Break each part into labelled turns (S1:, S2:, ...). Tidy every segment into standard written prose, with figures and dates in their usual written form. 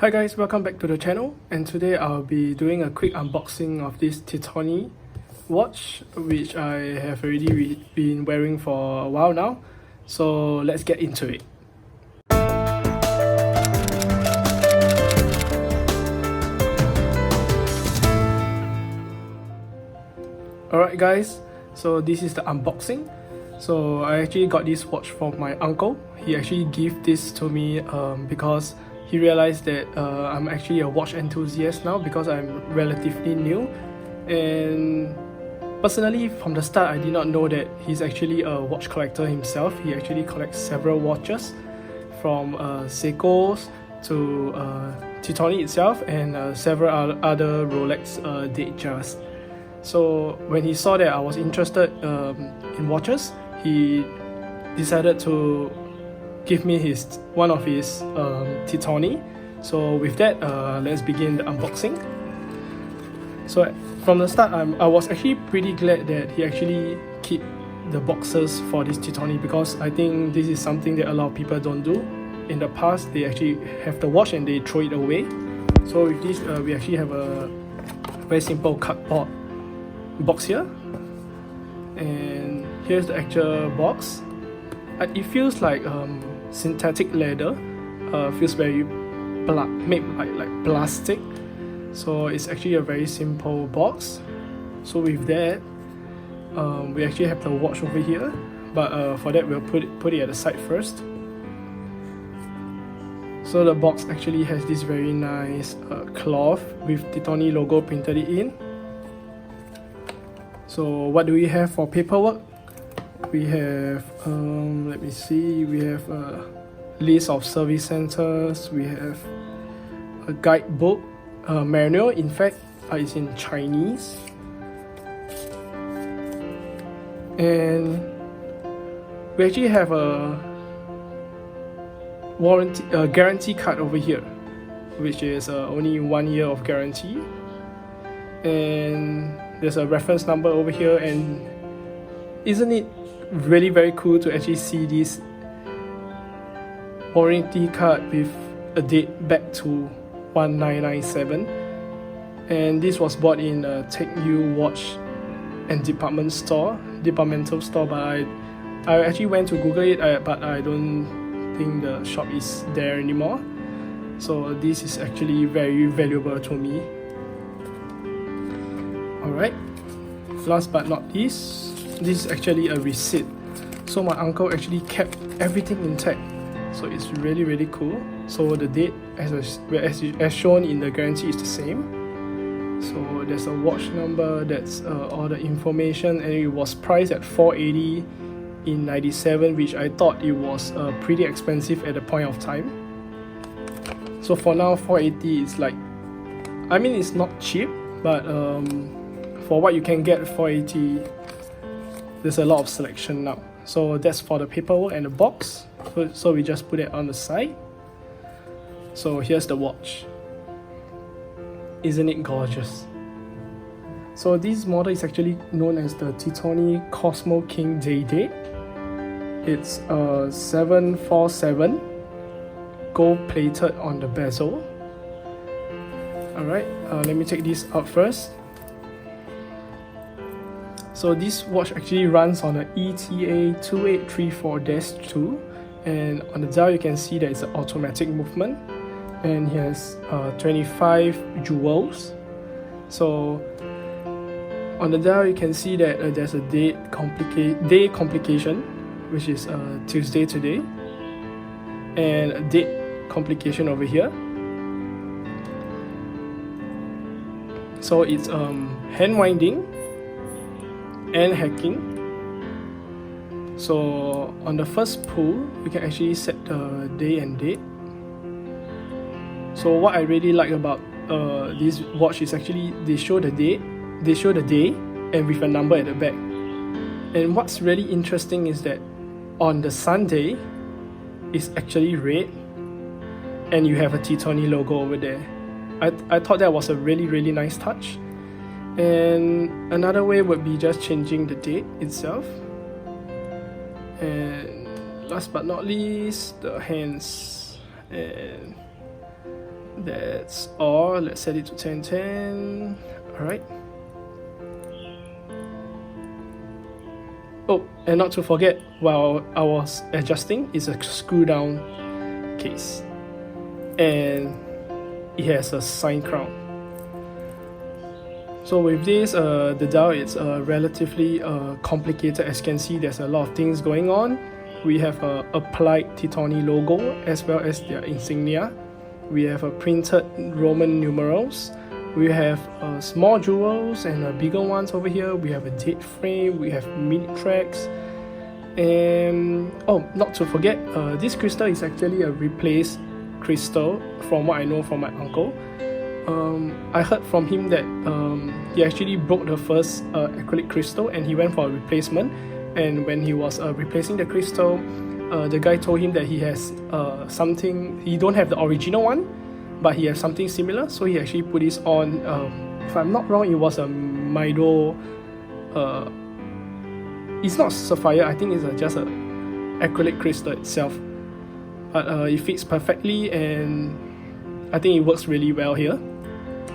S1: Hi guys, welcome back to the channel, and today I'll be doing a quick unboxing of this Titoni watch which I have already been wearing for a while now. So let's get into it. Alright guys, so this is the unboxing. So I actually got this watch from my uncle. He actually gave this to me because he realized that I'm actually a watch enthusiast now because I'm relatively new. And personally, from the start, I did not know that he's actually a watch collector himself. He actually collects several watches from Seiko's to Titoni itself and several other Rolex Datejust. So when he saw that I was interested in watches, he decided to give me one of his Titoni. So with that, let's begin the unboxing. So from the start, I was actually pretty glad that he actually keep the boxes for this Titoni, because I think this is something that a lot of people don't do. In the past, they actually have the watch and they throw it away. So with this, we actually have a very simple cardboard box here, and here's the actual box. It feels like synthetic leather, feels very made like plastic. So it's actually a very simple box. So with that, we actually have the watch over here, but for that we'll put it at the side first. So the box actually has this very nice cloth with Titoni logo printed in. So what do we have for paperwork? We have, let me see, we have a list of service centers, we have a guidebook, a manual, in fact, it's in Chinese. And we actually have a guarantee card over here, which is only 1 year of guarantee. And there's a reference number over here, and isn't it really very cool to actually see this warranty card with a date back to 1997. And this was bought in a Take You Watch and departmental store, but I actually went to Google it, but I don't think the shop is there anymore. So this is actually very valuable to me. Alright, last but not least, this is actually a receipt. So my uncle actually kept everything intact, so it's really cool. So the date as shown in the guarantee is the same. So there's a watch number, that's all the information, and it was priced at $480 in '97, which I thought it was pretty expensive at the point of time. So for now, $480 is like, I mean, it's not cheap, but for what you can get $480, there's a lot of selection now. So that's for the paperwork and the box. So we just put it on the side. So here's the watch. Isn't it gorgeous? So this model is actually known as the Titoni Cosmo King Day Date. It's 747, gold plated on the bezel. Alright, let me take this out first. So this watch actually runs on an ETA 2834-2, and on the dial you can see that it's an automatic movement, and it has 25 jewels. So on the dial you can see that there's a day complication, which is Tuesday today, and a date complication over here. So it's hand winding and hacking. So on the first pull, you can actually set the day and date. So what I really like about this watch is actually they show the day, and with a number at the back. And what's really interesting is that on the Sunday, it's actually red, and you have a Titoni logo over there. I thought that was a really nice touch. And another way would be just changing the date itself. And last but not least, the hands and That's all. Let's set it to 1010. Alright. Oh, and not to forget, while I was adjusting, it's a screw down case. And it has a sign crown. So with this, the dial is relatively complicated. As you can see, there's a lot of things going on. We have a applied Titoni logo as well as their insignia. We have a printed Roman numerals. We have small jewels and bigger ones over here. We have a date frame. We have minute tracks. And oh, not to forget, this crystal is actually a replaced crystal from what I know from my uncle. I heard from him that he actually broke the first acrylic crystal and he went for a replacement. And when he was replacing the crystal, the guy told him that he has something, he don't have the original one, but he has something similar. So he actually put this on, if I'm not wrong, it was a Mido, it's not sapphire, I think it's just a acrylic crystal itself. But it fits perfectly and I think it works really well here.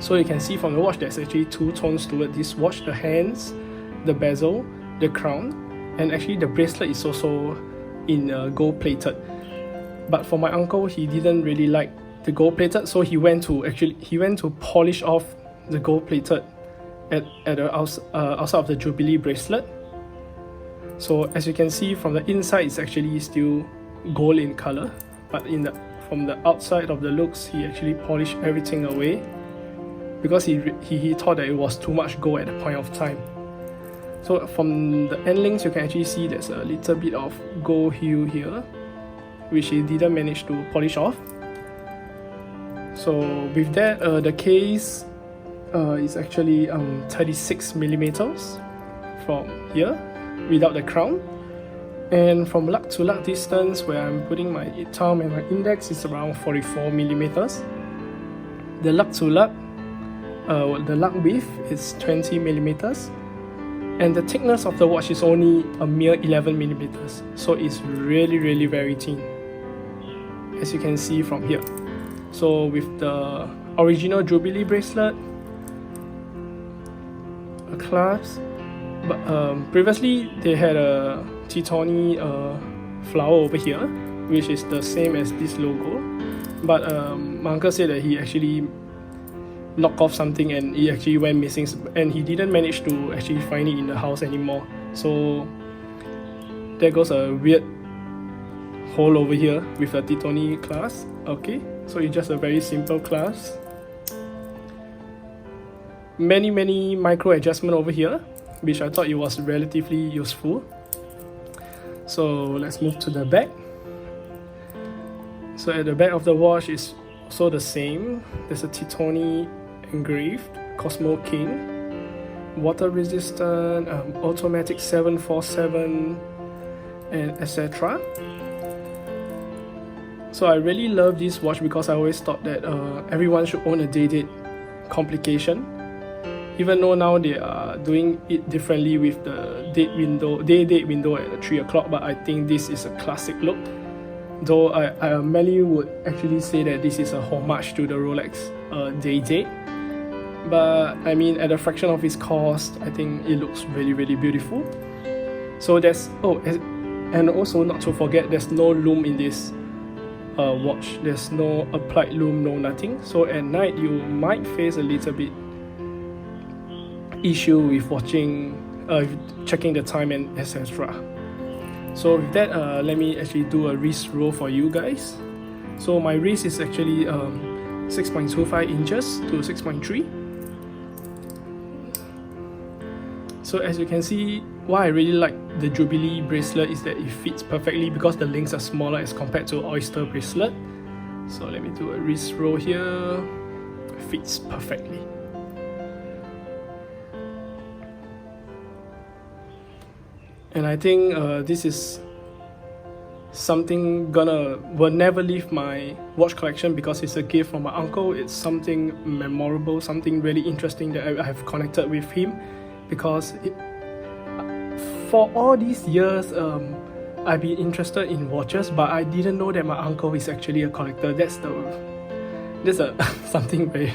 S1: So you can see from the watch there's actually two tones toward this watch, the hands, the bezel, the crown, and actually the bracelet is also in gold plated. But for my uncle, he didn't really like the gold plated, so he went to polish off the gold plated at the outside of the Jubilee bracelet. So as you can see from the inside, it's actually still gold in color, but from the outside of the looks, he actually polished everything away because he thought that it was too much gold at the point of time. So from the end links, you can actually see there's a little bit of gold hue here, which he didn't manage to polish off. So with that, the case is actually 36 millimeters from here without the crown. And from lug to lug distance, where I'm putting my thumb and my index, is around 44 millimeters. The lug to lug, the lug width is 20 millimeters. And the thickness of the watch is only a mere 11 millimeters. So it's really very thin, as you can see from here. So with the original Jubilee bracelet, a clasp, but previously they had a Titoni flower over here, which is the same as this logo. But my uncle said that he actually knocked off something and it actually went missing, and he didn't manage to actually find it in the house anymore. So there goes a weird hole over here with a Titoni clasp. Okay, so it's just a very simple clasp. Many micro adjustment over here, which I thought it was relatively useful. So let's move to the back. So at the back of the watch is also the same. There's a Titoni engraved Cosmo King, water resistant, automatic 747, and etc. So I really love this watch because I always thought that everyone should own a day-date complication. Even though now they are doing it differently with the day-date window at 3 o'clock, but I think this is a classic look. Though many would actually say that this is a homage to the Rolex day-date. But I mean, at a fraction of its cost, I think it looks really beautiful. So there's, and also not to forget, there's no lume in this watch. There's no applied lume, no nothing. So at night, you might face a little bit issue with checking the time and etc. So with that, let me actually do a wrist roll for you guys. So my wrist is actually 6.25 inches to 6.3. So as you can see, why I really like the Jubilee bracelet is that it fits perfectly because the links are smaller as compared to Oyster bracelet. So let me do a wrist roll here. It fits perfectly. And I think this is something will never leave my watch collection because it's a gift from my uncle. It's something memorable, something really interesting that I have connected with him, because for all these years I've been interested in watches, but I didn't know that my uncle is actually a collector. This is something very,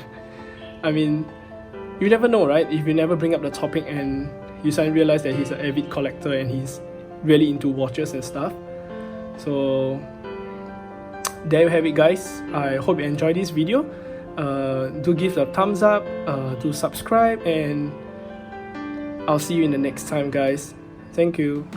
S1: I mean, you never know, right? If you never bring up the topic and you suddenly realize that he's an avid collector and he's really into watches and stuff. So there you have it, guys. I hope you enjoyed this video. Do give a thumbs up, do subscribe, and I'll see you in the next time, guys. Thank you.